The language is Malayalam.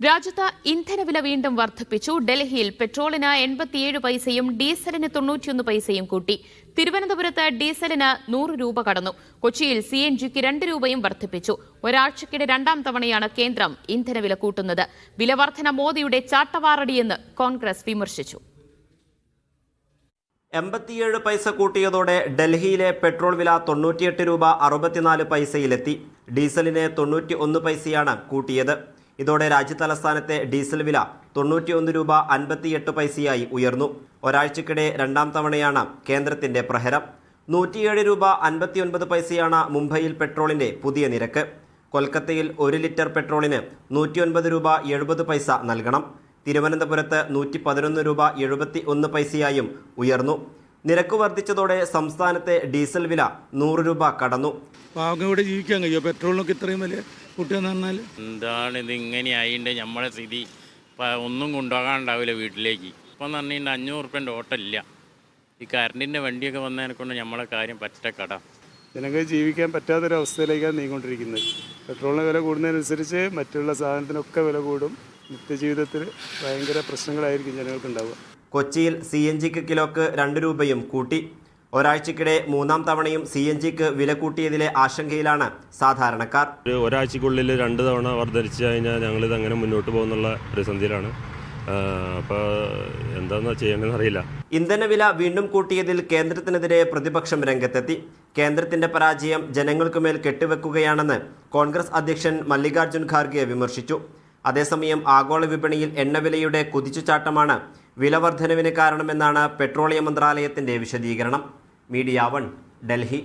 രാജ്യത്ത് ഇന്ധനവില വീണ്ടും വർദ്ധിപ്പിച്ചു. ഡൽഹിയിൽ പെട്രോളിന് 87 പൈസയും ഡീസലിന് 91 പൈസയും കൂട്ടി. തിരുവനന്തപുരത്ത് ഡീസലിന് 100 രൂപ കടന്നു. കൊച്ചിയിൽ CNGക്ക് 2 രൂപയും വർദ്ധിപ്പിച്ചു. ഒരാഴ്ചക്കിടെ രണ്ടാം തവണയാണ് കേന്ദ്രം ഇന്ധനവില കൂട്ടുന്നത്. വിലവർധന മോദിയുടെ ചാട്ടവാറടിയെന്ന് കോൺഗ്രസ് വിമർശിച്ചു. 87 പൈസ കൂട്ടിയതോടെ ഡൽഹിയിലെ പെട്രോൾ വില 98 രൂപ 64 പൈസയിലെത്തി. ഡീസലിന് 91 പൈസയാണ് കൂട്ടിയത്. ഇതോടെ രാജ്യതലസ്ഥാനത്തെ ഡീസൽ വില 91 രൂപ 58 പൈസയായി ഉയർന്നു. ഒരാഴ്ചക്കിടെ രണ്ടാം തവണയാണ് കേന്ദ്രത്തിന്റെ പ്രഹരം. 107 രൂപ 59 പൈസയാണ് മുംബൈയിൽ പെട്രോളിന്റെ പുതിയ നിരക്ക്. കൊൽക്കത്തയിൽ 1 ലിറ്റർ പെട്രോളിന് 109 രൂപ 70 പൈസ നൽകണം. തിരുവനന്തപുരത്ത് 111 രൂപ 71 പൈസയായും ഉയർന്നു. നിരക്ക് വർദ്ധിച്ചതോടെ സംസ്ഥാനത്തെ ഡീസൽ വില 100 രൂപ കടന്നു. പാവങ്ങളുടെ ജീവിക്കാൻ കഴിയോ? പെട്രോളിനൊക്കെ ഇത്രയും വലിയ കുട്ടിയെന്ന് പറഞ്ഞാൽ എന്താണ് ഇത് ഇങ്ങനെയായിണ്ട്? നമ്മളെ സ്ഥിതി ഒന്നും കൊണ്ടുപോകാണ്ടാവില്ല വീട്ടിലേക്ക്. ഇപ്പം എന്ന് പറഞ്ഞാൽ 500 റുപ്യൻ്റെ ഓട്ടമില്ല. ഈ കറണ്ടിൻ്റെ വണ്ടിയൊക്കെ വന്നതിനെ കൊണ്ട് നമ്മളെ കാര്യം പറ്റക്കട. ജനങ്ങൾക്ക് ജീവിക്കാൻ പറ്റാത്തൊരവസ്ഥയിലേക്കാണ് നീങ്ങിക്കൊണ്ടിരിക്കുന്നത്. പെട്രോളിന് വില കൂടുന്നതിനനുസരിച്ച് മറ്റുള്ള സാധനത്തിനൊക്കെ വില കൂടും. നിത്യജീവിതത്തിൽ ഭയങ്കര പ്രശ്നങ്ങളായിരിക്കും ജനങ്ങൾക്കുണ്ടാവുക. കൊച്ചിയിൽ CNGക്ക് കിലോക്ക് 2 രൂപയും കൂട്ടി. ഒരാഴ്ചക്കിടെ മൂന്നാം തവണയും CNGക്ക് വില കൂട്ടിയതിലെ ആശങ്കയിലാണ് സാധാരണക്കാർ. ഒരാഴ്ചക്കുള്ളിൽ 2 തവണ വർദ്ധിച്ചു കഴിഞ്ഞാൽ ഞങ്ങളിത് അങ്ങനെ മുന്നോട്ട് പോകുന്നുള്ള പ്രതിസന്ധിയിലാണ്. അപ്പോൾ എന്താണെന്ന് ചെയ്യേണ്ടതെന്ന് അറിയില്ല. ഇന്ധനവില വീണ്ടും കൂട്ടിയതിൽ കേന്ദ്രത്തിനെതിരെ പ്രതിപക്ഷം രംഗത്തെത്തി. കേന്ദ്രത്തിന്റെ പരാജയം ജനങ്ങൾക്കുമേൽ കെട്ടിവെക്കുകയാണെന്ന് കോൺഗ്രസ് അധ്യക്ഷൻ മല്ലികാർജ്ജുൻ ഖാർഗെ വിമർശിച്ചു. അതേസമയം ആഗോള വിപണിയിൽ എണ്ണവിലയുടെ കുതിച്ചുചാട്ടമാണ് വിലവർദ്ധനവിന് കാരണമെന്നാണ് പെട്രോളിയം മന്ത്രാലയത്തിന്റെ വിശദീകരണം. മീഡിയ 1, ഡൽഹി.